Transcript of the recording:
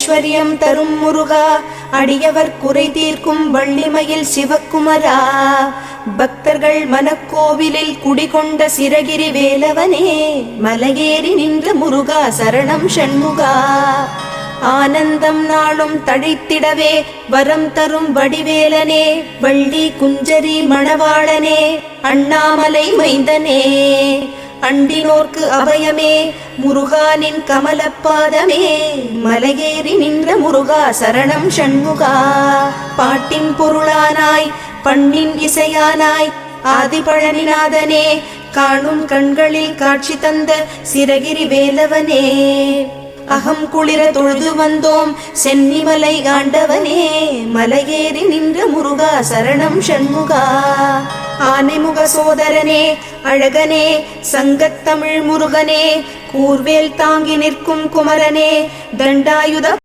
ஐஸ்வர்யம் தரும் முருகா, அடியவர் குறை தீர்க்கும் வள்ளிமயில் சிவக்குமரா, பக்தர்கள் மனக்கோவிலில் குடிகொண்ட சிரகிரி வேலவனே, மலையேறி நின்ற முருகா சரணம் ஷண்முகா. ஆனந்தம் நாளும் தழைத்திடவே வரம் தரும் வடிவேலனே, வள்ளி குஞ்சரி மணவாளனே, அண்ணாமலை மைந்தனே, அண்டினோர்க்கு அபயமே முருகானின் கமலப்பாதமே, மலையேறி நின்ற முருகா சரணம் ஷண்முகா. பாட்டின் பொருளானாய் பண்ணின் இசையானாய் ஆதிபழனிநாதனே, காணும் கண்களில் காட்சி தந்த சிரகிரி வேலவனே, அகம் குளிர தொழுது வந்தோம் சென்னிமலை ஆண்டவனே, மலையேறி நின்ற முருகா சரணம் ஷண்முகா. ஆனைமுக சோதரனே அழகனே, சங்கத்தமிழ் முருகனே, கூர்வேல் தாங்கி நிற்கும் குமரனே, தண்டாயுத